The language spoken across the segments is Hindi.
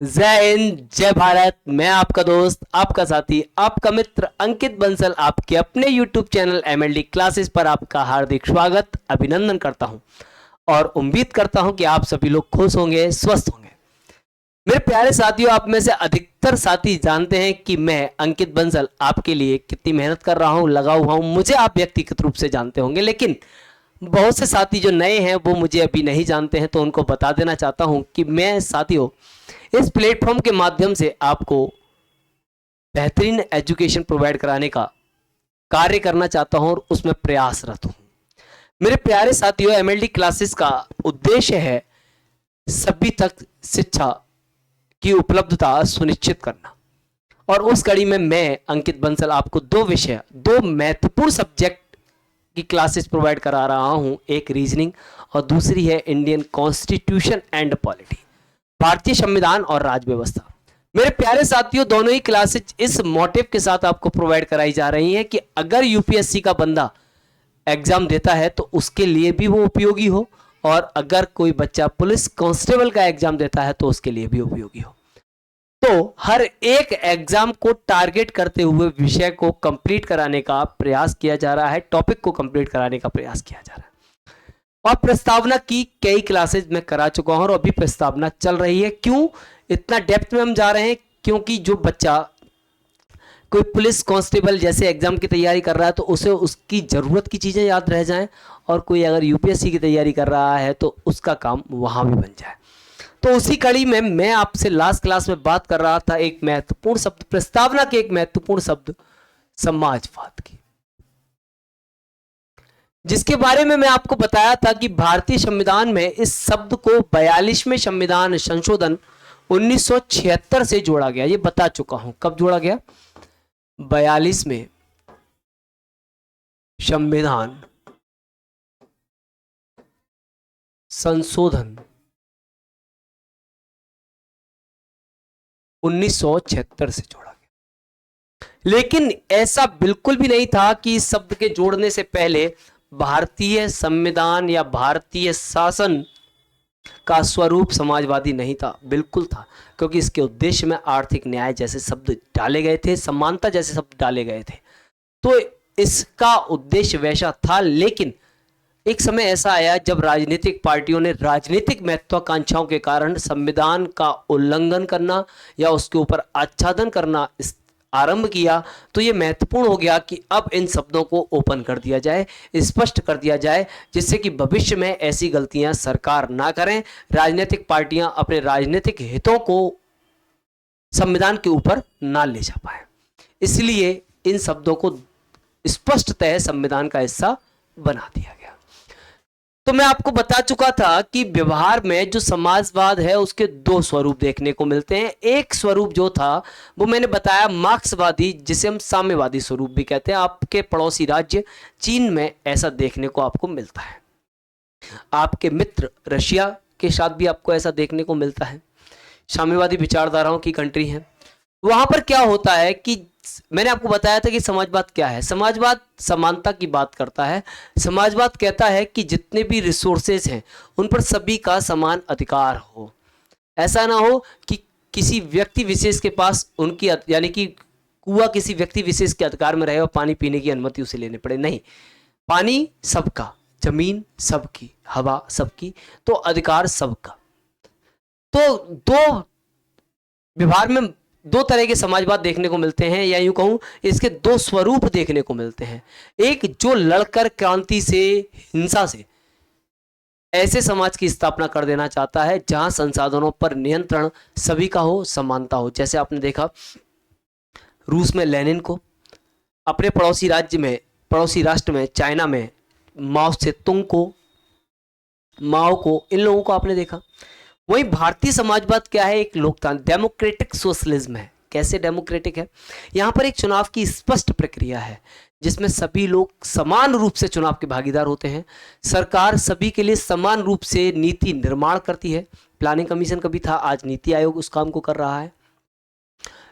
जय हिंद, जय भारत। मैं आपका दोस्त, आपका साथी, आपका मित्र अंकित बंसल आपके अपने YouTube चैनल MLD क्लासेस पर आपका हार्दिक स्वागत अभिनंदन करता हूं और उम्मीद करता हूं कि आप सभी लोग खुश होंगे, स्वस्थ होंगे। मेरे प्यारे साथियों, आप में से अधिकतर साथी जानते हैं कि मैं अंकित बंसल आपके लिए कितनी मेहनत कर रहा हूं, लगा हुआ हूं। मुझे आप व्यक्तिगत रूप से जानते होंगे, लेकिन बहुत से साथी जो नए हैं वो मुझे अभी नहीं जानते हैं, तो उनको बता देना चाहता हूं कि मैं साथियों इस प्लेटफॉर्म के माध्यम से आपको बेहतरीन एजुकेशन प्रोवाइड कराने का कार्य करना चाहता हूं और उसमें प्रयासरत हूं। मेरे प्यारे साथियों, MLD क्लासेस का उद्देश्य है सभी तक शिक्षा की उपलब्धता सुनिश्चित करना, और उस कड़ी में मैं अंकित बंसल आपको दो महत्वपूर्ण सब्जेक्ट की क्लासेस प्रोवाइड करा रहा हूं। एक रीजनिंग और दूसरी है इंडियन कॉन्स्टिट्यूशन एंड पॉलिटी, भारतीय संविधान और राज व्यवस्था। मेरे प्यारे साथियों, दोनों ही क्लासेज इस मोटिव के साथ आपको प्रोवाइड कराई जा रही हैं कि अगर यूपीएससी का बंदा एग्जाम देता है तो उसके लिए भी वो उपयोगी हो, और अगर कोई बच्चा पुलिस कांस्टेबल का एग्जाम देता है तो उसके लिए भी उपयोगी हो। तो हर एक एग्जाम को टारगेट करते हुए विषय को कंप्लीट कराने का प्रयास किया जा रहा है, टॉपिक को कंप्लीट कराने का प्रयास किया जा रहा है। और प्रस्तावना की कई क्लासेस मैं करा चुका हूं और अभी प्रस्तावना चल रही है। क्यों इतना डेप्थ में हम जा रहे हैं? क्योंकि जो बच्चा कोई पुलिस कांस्टेबल जैसे एग्जाम की तैयारी कर रहा है तो उसे उसकी ज़रूरत की चीज़ें याद रह जाएं, और कोई अगर यूपीएससी की तैयारी कर रहा है तो उसका काम वहां भी बन जाए। तो उसी कड़ी में मैं आपसे लास्ट क्लास में बात कर रहा था एक महत्वपूर्ण शब्द, प्रस्तावना के एक महत्वपूर्ण शब्द समाजवाद की, जिसके बारे में मैं आपको बताया था कि भारतीय संविधान में इस शब्द को 42वें संविधान संशोधन 1976 से जोड़ा गया। ये बता चुका हूं कब जोड़ा गया। 42वें संविधान संशोधन 1976 से जोड़ा गया। लेकिन ऐसा बिल्कुल भी नहीं था कि इस शब्द के जोड़ने से पहले भारतीय संविधान या भारतीय शासन का स्वरूप समाजवादी नहीं था। बिल्कुल था, क्योंकि इसके उद्देश्य में आर्थिक न्याय जैसे शब्द डाले गए थे, समानता जैसे शब्द डाले गए थे, तो इसका उद्देश्य वैसा था। लेकिन एक समय ऐसा आया जब राजनीतिक पार्टियों ने राजनीतिक महत्वाकांक्षाओं के कारण संविधान का उल्लंघन करना या उसके ऊपर आच्छादन करना आरंभ किया। तो ये महत्वपूर्ण हो गया कि अब इन शब्दों को ओपन कर दिया जाए, स्पष्ट कर दिया जाए, जिससे कि भविष्य में ऐसी गलतियां सरकार ना करें, राजनीतिक पार्टियां अपने राजनीतिक हितों को संविधान के ऊपर ना ले जा पाए। इसलिए इन शब्दों को स्पष्टतः संविधान का हिस्सा बना दिया गया। तो मैं आपको बता चुका था कि व्यवहार में जो समाजवाद है उसके दो स्वरूप देखने को मिलते हैं। एक स्वरूप जो था वो मैंने बताया मार्क्सवादी, जिसे हम साम्यवादी स्वरूप भी कहते हैं। आपके पड़ोसी राज्य चीन में ऐसा देखने को आपको मिलता है, आपके मित्र रशिया के साथ भी आपको ऐसा देखने को मिलता है। साम्यवादी विचारधाराओं की कंट्री है। वहां पर क्या होता है कि मैंने आपको बताया था कि समाजवाद क्या है। समाजवाद समानता की बात करता है। समाजवाद कहता है कि जितने भी रिसोर्सेज हैं उन पर सभी का समान अधिकार हो। ऐसा ना हो कि किसी व्यक्ति विशेष के पास उनकी यानी कि कुआं किसी व्यक्ति विशेष के अधिकार में रहे और पानी पीने की अनुमति उसे लेने पड़े। नहीं, पानी सबका, जमीन सबकी, हवा सबकी, तो अधिकार सबका। तो दो व्यवहार में दो तरह के समाजवाद देखने को मिलते हैं, या यूं कहूं इसके दो स्वरूप देखने को मिलते हैं। एक जो लड़कर क्रांति से, हिंसा से ऐसे समाज की स्थापना कर देना चाहता है जहां संसाधनों पर नियंत्रण सभी का हो, समानता हो। जैसे आपने देखा रूस में लेनिन को, अपने पड़ोसी राज्य में, पड़ोसी राष्ट्र में चाइना में माओ सेतुंग को, माओ को, इन लोगों को आपने देखा। वही भारतीय समाजवाद क्या है? एक लोकतांत्रिक डेमोक्रेटिक सोशलिज्म है। कैसे डेमोक्रेटिक है? यहां पर एक चुनाव की स्पष्ट प्रक्रिया है जिसमें सभी लोग समान रूप से चुनाव के भागीदार होते हैं। सरकार सभी के लिए समान रूप से नीति निर्माण करती है। प्लानिंग कमीशन कभी था, आज नीति आयोग उस काम को कर रहा है।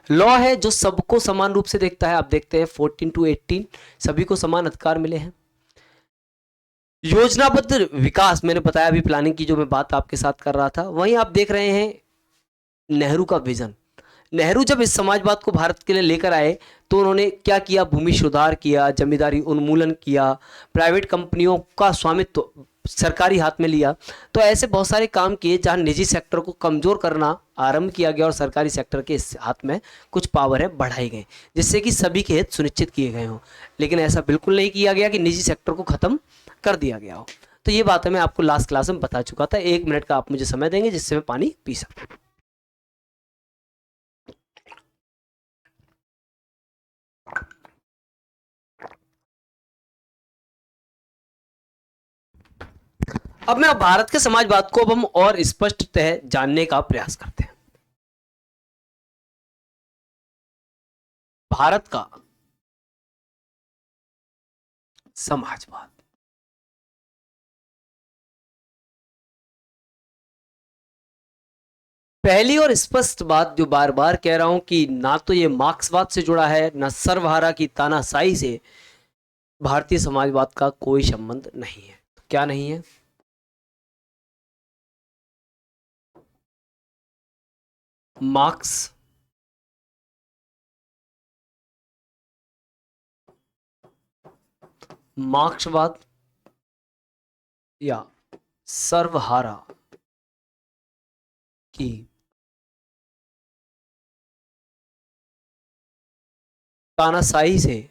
लॉ है जो सबको समान रूप से देखता है। आप देखते हैं 14 to 18 सभी को समान अधिकार मिले हैं। योजनाबद्ध विकास, मैंने बताया अभी प्लानिंग की जो मैं बात आपके साथ कर रहा था। वहीं आप देख रहे हैं नेहरू का विजन। नेहरू जब इस समाजवाद को भारत के लिए लेकर आए तो उन्होंने क्या किया, भूमि सुधार किया, जमींदारी उन्मूलन किया, प्राइवेट कंपनियों का स्वामित्व सरकारी हाथ में लिया। तो ऐसे बहुत सारे काम किए जहां निजी सेक्टर को कमजोर करना आरंभ किया गया और सरकारी सेक्टर के इस हाथ में कुछ पावर है बढ़ाई गई, जिससे कि सभी के हित सुनिश्चित किए गए हों। लेकिन ऐसा बिल्कुल नहीं किया गया कि निजी सेक्टर को खत्म कर दिया गया हो। तो ये बात है मैं आपको लास्ट क्लास में बता चुका था। 1 मिनट का आप मुझे समय देंगे जिससे मैं पानी पी सकूं। अब मैं भारत के समाजवाद को अब हम और स्पष्टतः जानने का प्रयास करते हैं। भारत का समाजवाद, पहली और स्पष्ट बात जो बार बार कह रहा हूं कि ना तो ये मार्क्सवाद से जुड़ा है, ना सर्वहारा की तानाशाही से भारतीय समाजवाद का कोई संबंध नहीं है। तो क्या नहीं है? मार्क्स मार्क्सवाद या सर्वहारा की तानाशाही से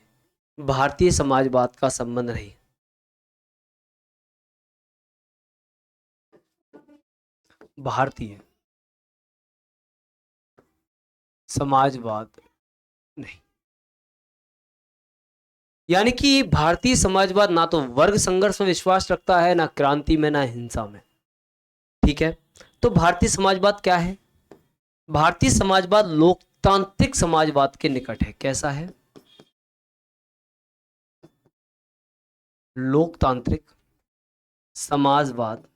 भारतीय समाजवाद का संबंध नहीं। भारतीय समाजवाद नहीं। यानी कि भारतीय समाजवाद ना तो वर्ग संघर्ष में विश्वास रखता है, ना क्रांति में, ना हिंसा में। ठीक है, तो भारतीय समाजवाद क्या है? भारतीय समाजवाद लोकतांत्रिक समाजवाद के निकट है। कैसा है? लोकतांत्रिक समाजवाद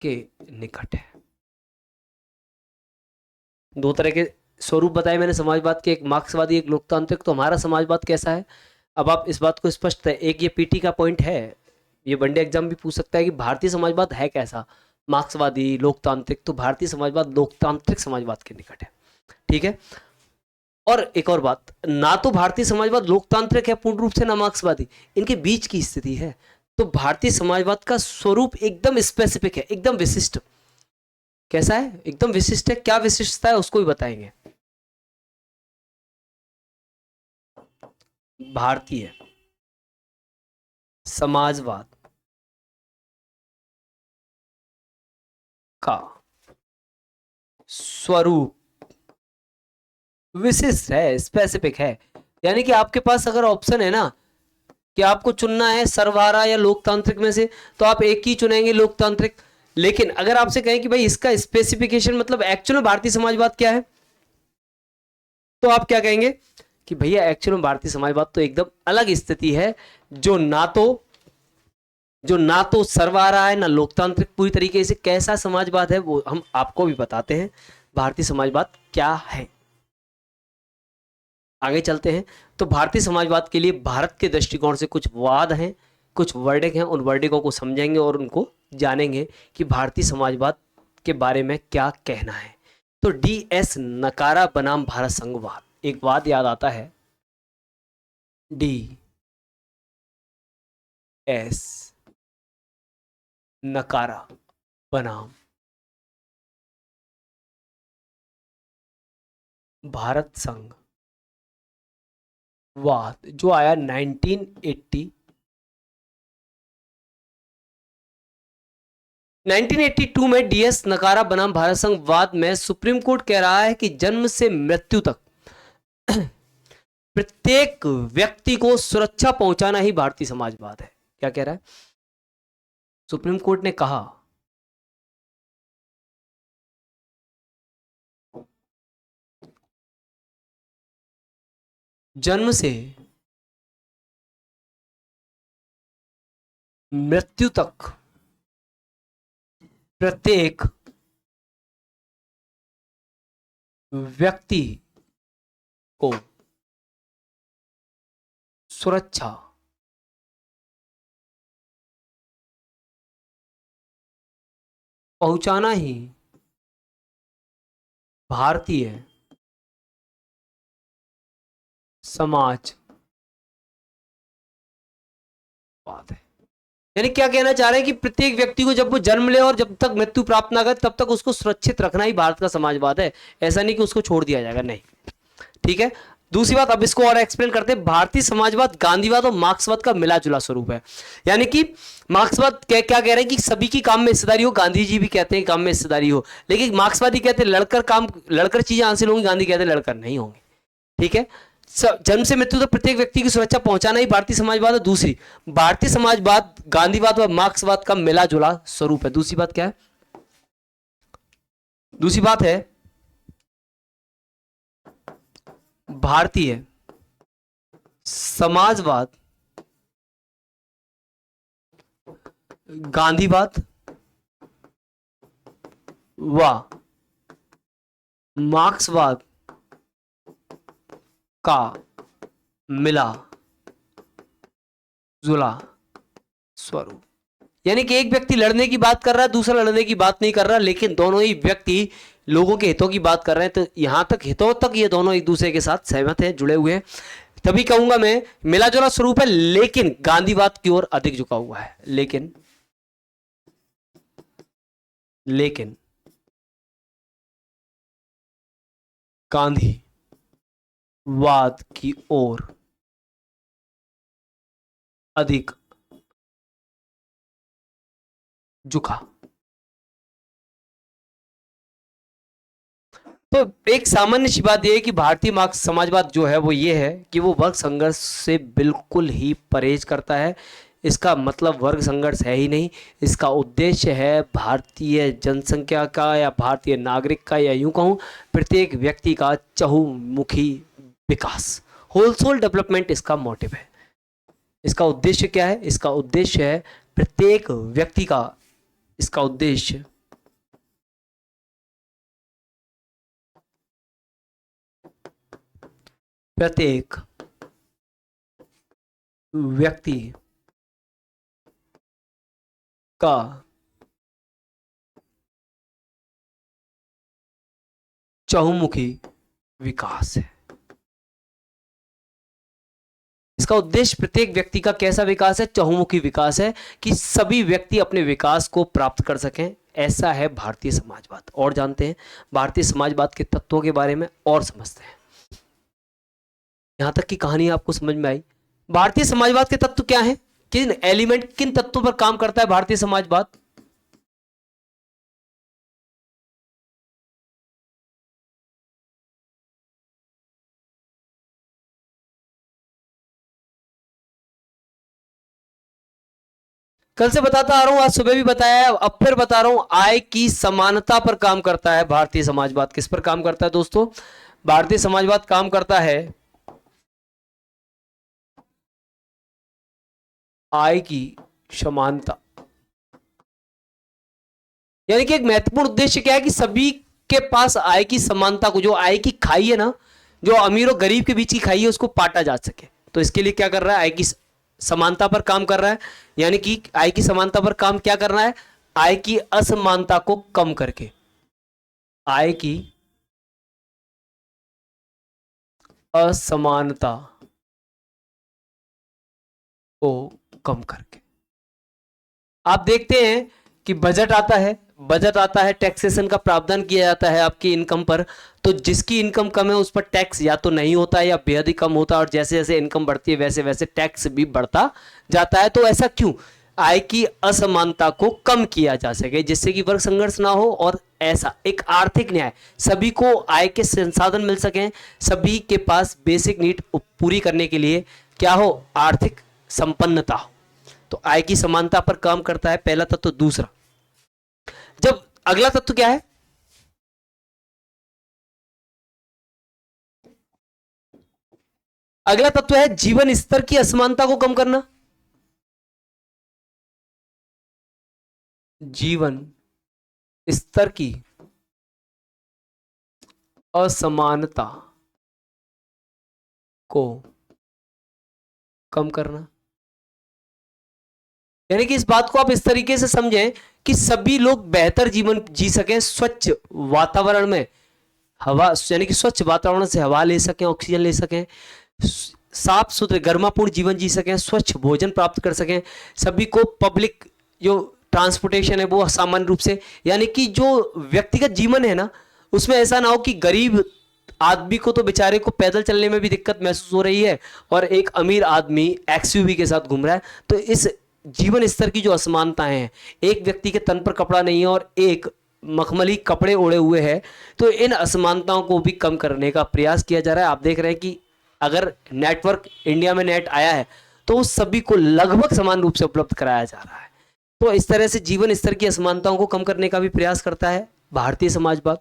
के निकट है। दो तरह के स्वरूप बताए मैंने समाजवाद के, एक मार्क्सवादी, एक लोकतांत्रिक। तो हमारा समाजवाद कैसा है? अब आप इस बात को स्पष्ट है, एक ये पीटी का पॉइंट है, ये वनडे एग्जाम भी पूछ सकता है कि भारतीय समाजवाद है कैसा, मार्क्सवादी, लोकतांत्रिक। तो भारतीय समाजवाद लोकतांत्रिक समाजवाद के निकट है। ठीक है, और एक और बात, ना तो भारतीय समाजवाद लोकतांत्रिक है पूर्ण रूप से, ना मार्क्सवादी, इनके बीच की स्थिति है। तो भारतीय समाजवाद का स्वरूप एकदम स्पेसिफिक है, एकदम विशिष्ट। कैसा है? एकदम विशिष्ट है। क्या विशिष्टता है उसको भी बताएंगे। भारतीय समाजवाद का स्वरूप विशिष्ट है, स्पेसिफिक है। यानी कि आपके पास अगर ऑप्शन है ना कि आपको चुनना है सर्वहारा या लोकतांत्रिक में से, तो आप एक ही चुनेंगे, लोकतांत्रिक। लेकिन अगर आपसे कहें कि भाई इसका स्पेसिफिकेशन मतलब एक्चुअल में भारतीय समाजवाद क्या है, तो आप क्या कहेंगे कि भैया एक्चुअल में भारतीय समाजवाद तो एकदम अलग स्थिति है, जो ना तो सर्वहारा है, ना लोकतांत्रिक पूरी तरीके से। कैसा समाजवाद है वो हम आपको भी बताते हैं। भारतीय समाजवाद क्या है, आगे चलते हैं। तो भारतीय समाजवाद के लिए भारत के दृष्टिकोण से कुछ वाद हैं, कुछ वर्डिंग हैं। उन वर्डिंगों को समझेंगे और उनको जानेंगे कि भारतीय समाजवाद के बारे में क्या कहना है। तो DS नकारा बनाम भारत संघवाद, एक वाद याद आता है, DS नकारा बनाम भारत संघ वाद, जो आया 1982 में। DS नकारा बनाम भारत संघ वाद में सुप्रीम कोर्ट कह रहा है कि जन्म से मृत्यु तक प्रत्येक व्यक्ति को सुरक्षा पहुंचाना ही भारतीय समाजवाद है। क्या कह रहा है सुप्रीम कोर्ट ने? कहा जन्म से मृत्यु तक प्रत्येक व्यक्ति को सुरक्षा पहुंचाना ही भारतीय समाजवाद है। यानी क्या कहना चाह रहे हैं कि प्रत्येक व्यक्ति को जब वो जन्म ले और जब तक मृत्यु प्राप्त ना करे तब तक उसको सुरक्षित रखना ही भारत का समाजवाद है। ऐसा नहीं कि उसको छोड़ दिया जाएगा, नहीं। ठीक है। दूसरी बात, अब इसको और एक्सप्लेन करते हैं। भारतीय समाजवाद गांधीवाद और मार्क्सवाद का मिला जुला स्वरूप है। यानी कि मार्क्सवाद क्या कह रहे हैं कि सभी की काम में हिस्सेदारी हो, गांधी जी भी कहते हैं काम में हिस्सेदारी हो, लेकिन मार्क्सवादी कहते हैं लड़कर चीजें हासिल होंगी, गांधी कहते हैं लड़कर नहीं होंगी। ठीक है। जन्म से मृत्यु तक प्रत्येक व्यक्ति की सुरक्षा पहुंचाना ही भारतीय समाजवाद है। दूसरी, भारतीय समाजवाद गांधीवाद और मार्क्सवाद का मिला जुला स्वरूप है। दूसरी बात क्या है? दूसरी बात है भारतीय समाजवाद गांधीवाद व मार्क्सवाद का मिला जुला स्वरूप। यानी कि एक व्यक्ति लड़ने की बात कर रहा है, दूसरा लड़ने की बात नहीं कर रहा, लेकिन दोनों ही व्यक्ति लोगों के हितों की बात कर रहे हैं। तो यहां तक हितों तक ये दोनों एक दूसरे के साथ सहमत हैं, जुड़े हुए हैं। तभी कहूंगा मैं मिला जुला स्वरूप है, लेकिन गांधीवाद की ओर अधिक झुका हुआ है। लेकिन गांधीवाद की ओर अधिक झुका। तो एक सामान्य सी बात यह है कि भारतीय मार्क्स समाजवाद जो है वो ये है कि वो वर्ग संघर्ष से बिल्कुल ही परहेज करता है। इसका मतलब वर्ग संघर्ष है ही नहीं। इसका उद्देश्य है भारतीय जनसंख्या का या भारतीय नागरिक का या यूं कहूं प्रत्येक व्यक्ति का चहुमुखी विकास, होलसोल डेवलपमेंट इसका मोटिव है। इसका उद्देश्य क्या है? इसका उद्देश्य है प्रत्येक व्यक्ति का, इसका उद्देश्य प्रत्येक व्यक्ति का चहुमुखी विकास है। इसका उद्देश्य प्रत्येक व्यक्ति का कैसा विकास है? चहुमुखी विकास है, कि सभी व्यक्ति अपने विकास को प्राप्त कर सकें। ऐसा है भारतीय समाजवाद। और जानते हैं भारतीय समाजवाद के तत्वों के बारे में और समझते हैं। यहां तक की कहानी आपको समझ में आई? भारतीय समाजवाद के तत्व क्या हैं? किन तत्वों पर काम करता है भारतीय समाजवाद? कल से बताता आ रहा हूं, आज सुबह भी बताया है, अब फिर बता रहा हूं। आय की समानता पर काम करता है भारतीय समाजवाद। किस पर काम करता है दोस्तों? भारतीय समाजवाद काम करता है आय की समानता। यानी कि एक महत्वपूर्ण उद्देश्य क्या है कि सभी के पास आय की समानता को, जो आय की खाई है ना, जो अमीर और गरीब के बीच की खाई है, उसको पाटा जा सके। तो इसके लिए क्या कर रहा है? आय की समानता पर काम कर रहा है। यानी कि आय की समानता पर काम क्या करना है? आय की असमानता को कम करके, आय की असमानता को कम करके। आप देखते हैं कि बजट आता है, टैक्सेशन का प्रावधान किया जाता है आपकी इनकम पर। तो जिसकी इनकम कम है उस पर टैक्स या तो नहीं होता है या बेहद ही कम होता है, और जैसे जैसे इनकम बढ़ती है वैसे वैसे टैक्स भी बढ़ता जाता है। तो ऐसा क्यों? आय की असमानता को कम किया जा सके, जिससे कि वर्ग संघर्ष ना हो, और ऐसा एक आर्थिक न्याय, सभी को आय के संसाधन मिल सकें, सभी के पास बेसिक नीड पूरी करने के लिए क्या हो? आर्थिक संपन्नता हो। तो आय की समानता पर काम करता है, पहला तत्व। दूसरा, जब अगला तत्व क्या है? अगला तत्व है जीवन स्तर की असमानता को कम करना। जीवन स्तर की असमानता को कम करना। यानी कि इस बात को आप इस तरीके से समझें कि सभी लोग बेहतर जीवन जी सकें, स्वच्छ वातावरण में हवा, यानी कि स्वच्छ वातावरण से हवा ले सकें, ऑक्सीजन ले सकें, साफ सुथरे गर्मापूर्ण जीवन जी सकें, स्वच्छ भोजन प्राप्त कर सकें, सभी को पब्लिक जो ट्रांसपोर्टेशन है वो सामान्य रूप से, यानी कि जो व्यक्तिगत जीवन है ना, उसमें ऐसा ना हो कि गरीब आदमी को तो बेचारे को पैदल चलने में भी दिक्कत महसूस हो रही है और एक अमीर आदमी एक्सयूवी के साथ घूम रहा है। तो इस जीवन स्तर की जो असमानताएं हैं, एक व्यक्ति के तन पर कपड़ा नहीं है और एक मखमली कपड़े ओढ़े हुए है, तो इन असमानताओं को भी कम करने का प्रयास किया जा रहा है। आप देख रहे हैं कि अगर नेटवर्क इंडिया में नेट आया है तो उस सभी को लगभग समान रूप से उपलब्ध कराया जा रहा है। तो इस तरह से जीवन स्तर की असमानताओं को कम करने का भी प्रयास करता है भारतीय समाजवाद।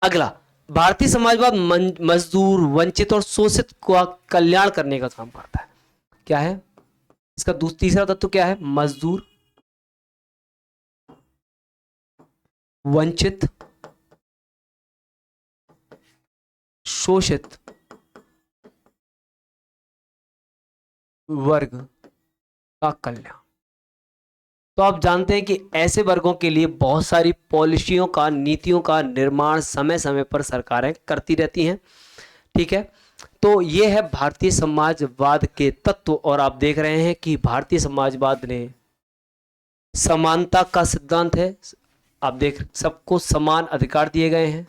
अगला, भारतीय समाजवाद मजदूर, वंचित और शोषित का कल्याण करने का काम करता है। क्या है इसका तीसरा तत्व? क्या है? मजदूर, वंचित, शोषित वर्ग का कल्याण। तो आप जानते हैं कि ऐसे वर्गों के लिए बहुत सारी पॉलिसियों का, नीतियों का निर्माण समय समय पर सरकारें करती रहती हैं। ठीक है, तो ये है भारतीय समाजवाद के तत्व। और आप देख रहे हैं कि भारतीय समाजवाद ने समानता का सिद्धांत है। आप देख, सबको समान अधिकार दिए गए हैं।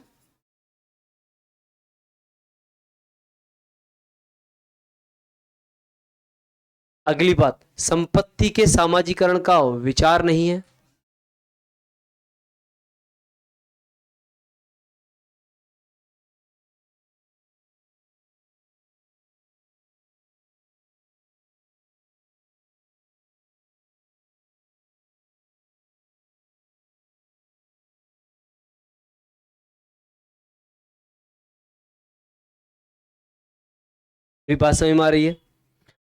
अगली बात, संपत्ति के सामाजिकरण का विचार नहीं है। मेरी बात समझ में आ रही है?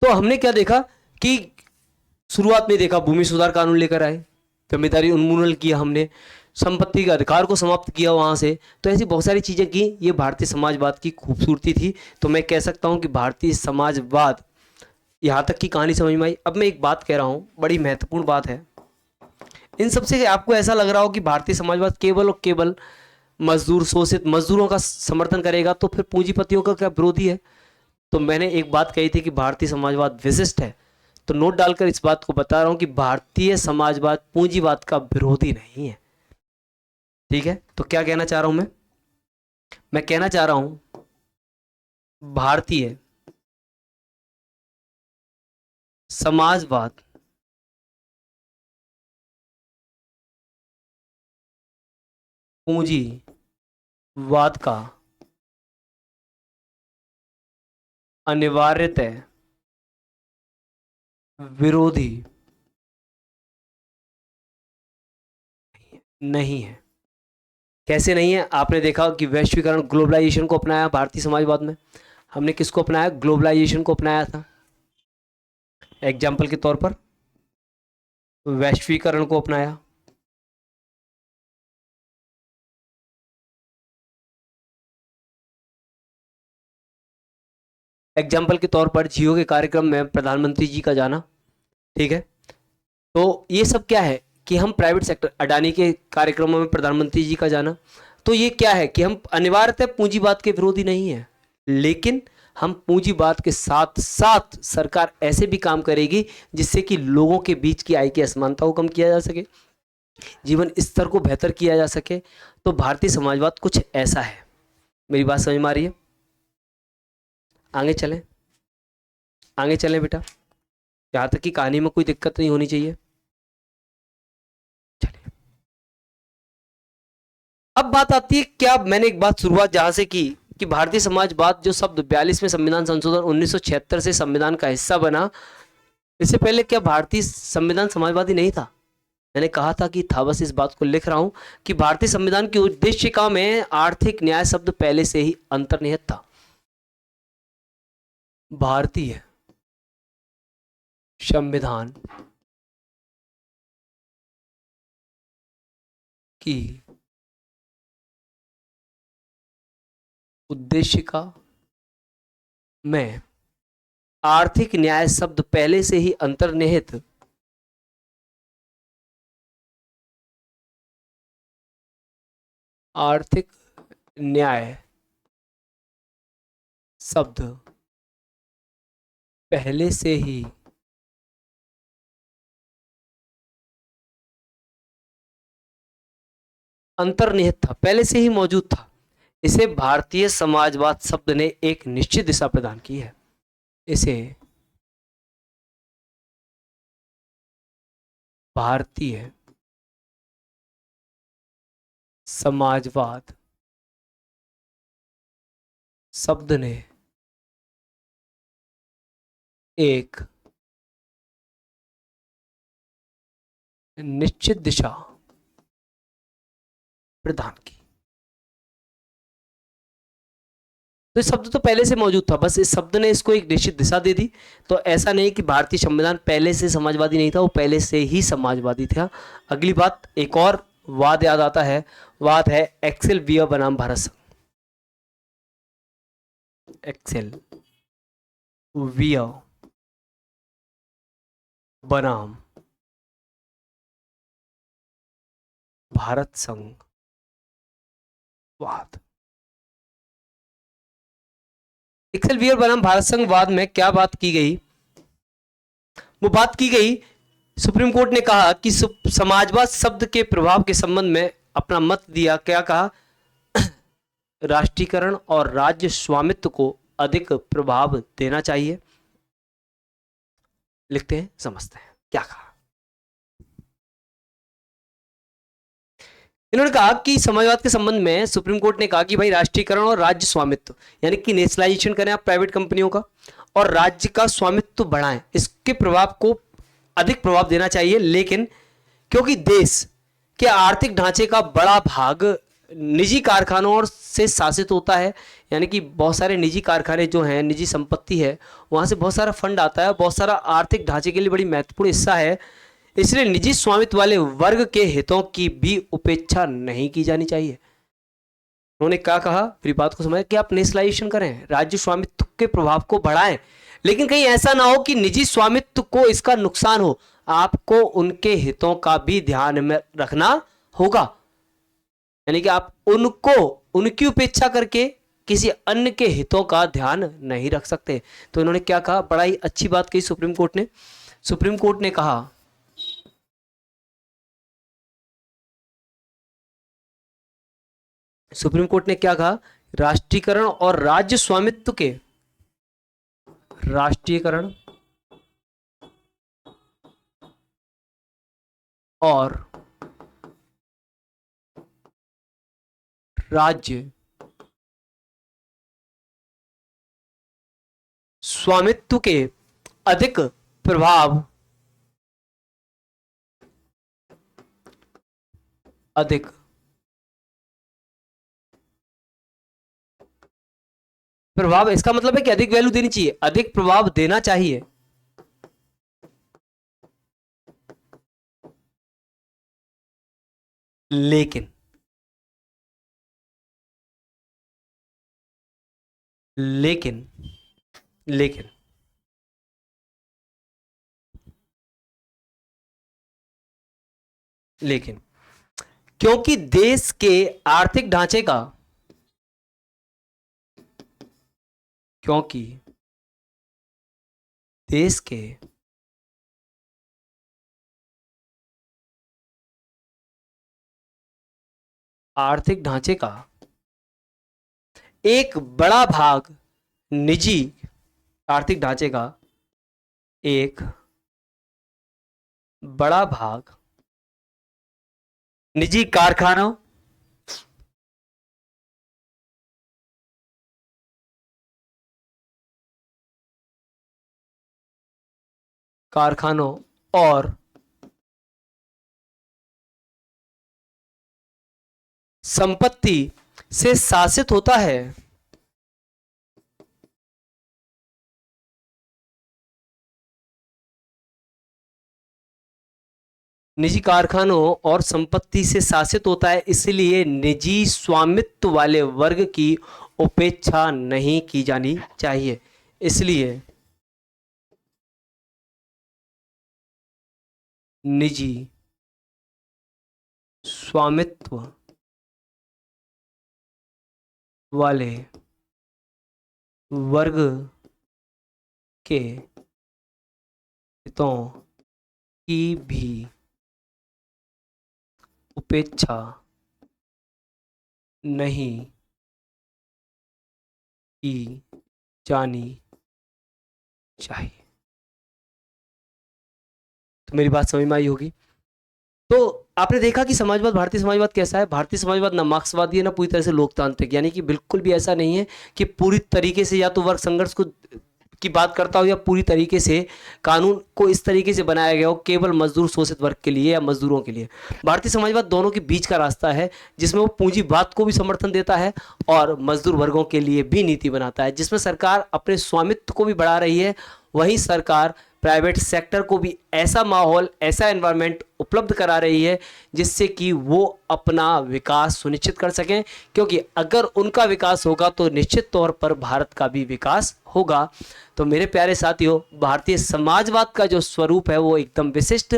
तो हमने क्या देखा कि शुरुआत में देखा भूमि सुधार कानून लेकर आए, जमींदारी उन्मूलन किया हमने, संपत्ति के अधिकार को समाप्त किया वहां से। तो ऐसी बहुत सारी चीजें की। ये भारतीय समाजवाद की खूबसूरती थी। तो मैं कह सकता हूं कि भारतीय समाजवाद, यहां तक की कहानी समझ में आई। अब मैं एक बात कह रहा हूं, बड़ी महत्वपूर्ण बात है। इन सबसे आपको ऐसा लग रहा हो कि भारतीय समाजवाद केवल और केवल मजदूर, शोषित मजदूरों का समर्थन करेगा, तो फिर पूंजीपतियों का क्या विरोधी है? तो मैंने एक बात कही थी कि भारतीय समाजवाद विशिष्ट है। तो नोट डालकर इस बात को बता रहा हूं कि भारतीय समाजवाद पूंजीवाद का विरोधी नहीं है। ठीक है, तो क्या कहना चाह रहा हूं मैं कहना चाह रहा हूं भारतीय समाजवाद पूंजीवाद का अनिवार्यतः विरोधी नहीं है। कैसे नहीं है? आपने देखा कि वैश्वीकरण, ग्लोबलाइजेशन को अपनाया भारतीय समाजवाद में। हमने किसको अपनाया? ग्लोबलाइजेशन को अपनाया था। एग्जाम्पल के तौर पर वैश्वीकरण को अपनाया। एग्जाम्पल के तौर पर जियो के कार्यक्रम में प्रधानमंत्री जी का जाना। ठीक है, तो ये सब क्या है कि हम प्राइवेट सेक्टर, अडानी के कार्यक्रमों में प्रधानमंत्री जी का जाना। तो ये क्या है कि हम अनिवार्यतः पूंजीवाद के विरोधी नहीं है, लेकिन हम पूंजीवाद के साथ साथ सरकार ऐसे भी काम करेगी जिससे कि लोगों के बीच की आय की असमानता को कम किया जा सके, जीवन स्तर को बेहतर किया जा सके। तो भारतीय समाजवाद कुछ ऐसा है। मेरी बात समझ में आ रही है? आगे चलें, आगे चलें बेटा, यहाँ तक कि कहानी में कोई दिक्कत नहीं होनी चाहिए। चलिए, अब बात आती है, क्या मैंने एक बात शुरुआत जहां से की कि भारतीय समाजवाद जो शब्द 42वें संविधान संशोधन 1976 से संविधान का हिस्सा बना, इससे पहले क्या भारतीय संविधान समाजवादी नहीं था? मैंने कहा था कि था, बस इस बात को लिख रहा हूं कि भारतीय संविधान की उद्देशिका में आर्थिक न्याय शब्द पहले से ही अंतर्निहित था। भारतीय संविधान की उद्देशिका में आर्थिक न्याय शब्द पहले से ही अंतर्निहित आर्थिक न्याय शब्द पहले से ही अंतर्निहित था, पहले से ही मौजूद था। इसे भारतीय समाजवाद शब्द ने एक निश्चित दिशा प्रदान की है। इसे भारतीय समाजवाद शब्द ने एक निश्चित दिशा प्रदान की। तो इस शब्द तो पहले से मौजूद था, बस इस शब्द ने इसको एक निश्चित दिशा दे दी। तो ऐसा नहीं कि भारतीय संविधान पहले से समाजवादी नहीं था, वो पहले से ही समाजवादी था। अगली बात, एक और वाद याद आता है, वाद है एक्सेल वियर बनाम भारत संघ। एक्सेल वियर बनाम भारत संघ वाद। एक्सेल वियर बनाम भारत संघ वाद में क्या बात की गई? वो बात की गई, सुप्रीम कोर्ट ने कहा कि समाजवाद शब्द के प्रभाव के संबंध में अपना मत दिया। क्या कहा? राष्ट्रीयकरण और राज्य स्वामित्व को अधिक प्रभाव देना चाहिए। लिखते हैं, समझते हैं क्या कहा। इन्होंने कहा कि समाजवाद के संबंध में सुप्रीम कोर्ट ने कहा कि भाई राष्ट्रीयकरण और राज्य स्वामित्व, यानी कि नेशनलाइजेशन करें आप प्राइवेट कंपनियों का, और राज्य का स्वामित्व बढ़ाएं, इसके प्रभाव को अधिक प्रभाव देना चाहिए। लेकिन क्योंकि देश के आर्थिक ढांचे का बड़ा भाग निजी कारखानों और से शासित होता है, यानी कि बहुत सारे निजी कारखाने जो हैं, निजी संपत्ति है, वहां से बहुत सारा फंड आता है, बहुत सारा आर्थिक ढांचे के लिए बड़ी महत्वपूर्ण हिस्सा है, इसलिए निजी स्वामित्व वाले वर्ग के हितों की भी उपेक्षा नहीं की जानी चाहिए। उन्होंने क्या कहा, मेरी बात को समझ, कि आप नेशनलाइजेशन करें, राज्य स्वामित्व के प्रभाव को बढ़ाएं, लेकिन कहीं ऐसा ना हो कि निजी स्वामित्व को इसका नुकसान हो। आपको उनके हितों का भी ध्यान में रखना होगा, यानी कि आप उनको, उनकी उपेक्षा करके किसी अन्य के हितों का ध्यान नहीं रख सकते। तो इन्होंने क्या कहा, बड़ा ही अच्छी बात कही सुप्रीम कोर्ट ने। सुप्रीम कोर्ट ने कहा, सुप्रीम कोर्ट ने क्या कहा, राष्ट्रीयकरण और राज्य स्वामित्व के, राष्ट्रीयकरण और राज्य स्वामित्व के अधिक प्रभाव, अधिक प्रभाव, इसका मतलब है कि अधिक वैल्यू देनी चाहिए, अधिक प्रभाव देना चाहिए। लेकिन लेकिन लेकिन लेकिन क्योंकि देश के आर्थिक ढांचे का, क्योंकि देश के आर्थिक ढांचे का एक बड़ा भाग, निजी आर्थिक ढांचे का एक बड़ा भाग निजी कारखानों कारखानों और संपत्ति से शासित होता है। निजी कारखानों और संपत्ति से शासित होता है, इसलिए निजी स्वामित्व वाले वर्ग की उपेक्षा नहीं की जानी चाहिए। इसलिए निजी स्वामित्व वाले वर्ग के हितों की भी उपेक्षा नहीं की जानी चाहिए। तो मेरी बात समझ में आई होगी। तो आपने देखा कि समाजवाद, भारतीय समाजवाद कैसा है। भारतीय समाजवाद ना मार्क्सवादी है ना पूरी तरह से लोकतांत्रिक, यानी कि बिल्कुल भी ऐसा नहीं है कि पूरी तरीके से या तो वर्ग संघर्ष को की बात करता हो या पूरी तरीके से कानून को इस तरीके से बनाया गया हो केवल मजदूर शोषित वर्ग के लिए या मजदूरों के लिए। भारतीय समाजवाद दोनों के बीच का रास्ता है, जिसमें वो पूंजीवाद को भी समर्थन देता है और मजदूर वर्गों के लिए भी नीति बनाता है, जिसमें सरकार अपने स्वामित्व को भी बढ़ा रही है, वहीं सरकार प्राइवेट सेक्टर को भी ऐसा माहौल, ऐसा एनवायरनमेंट उपलब्ध करा रही है जिससे कि वो अपना विकास सुनिश्चित कर सकें, क्योंकि अगर उनका विकास होगा तो निश्चित तौर पर भारत का भी विकास होगा। तो मेरे प्यारे साथियों, भारतीय समाजवाद का जो स्वरूप है वो एकदम विशिष्ट,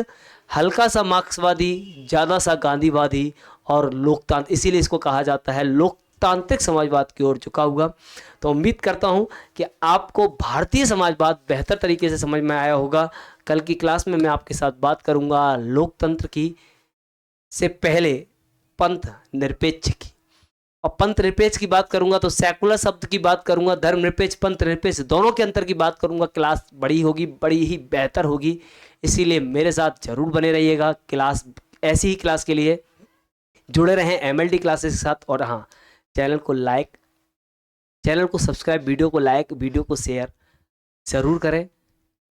हल्का सा मार्क्सवादी, ज़्यादा सा गांधीवादी और लोकतांत्रिक, इसीलिए इसको कहा जाता है लोकतांत्रिक समाजवाद की ओर झुका हुआ। तो उम्मीद करता हूं कि आपको भारतीय समाजवाद बेहतर तरीके से समझ में आया होगा। कल की क्लास में मैं आपके साथ बात करूंगा लोकतंत्र की से पहले पंथ निरपेक्ष की, और पंथ निरपेक्ष की बात करूंगा तो सेकुलर शब्द की बात करूंगा, धर्मनिरपेक्ष पंथ निरपेक्ष दोनों के अंतर की बात करूंगा। क्लास बड़ी होगी, बड़ी ही बेहतर होगी, इसीलिए मेरे साथ जरूर बने रहिएगा। क्लास ऐसी ही क्लास के लिए जुड़े रहें MLD क्लासेस के साथ। और हाँ, चैनल को सब्सक्राइब, वीडियो को लाइक, वीडियो को शेयर जरूर करें।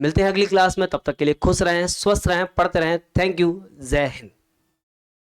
मिलते हैं अगली क्लास में, तब तक के लिए खुश रहें, स्वस्थ रहें, पढ़ते रहें। Thank you. जय हिंद।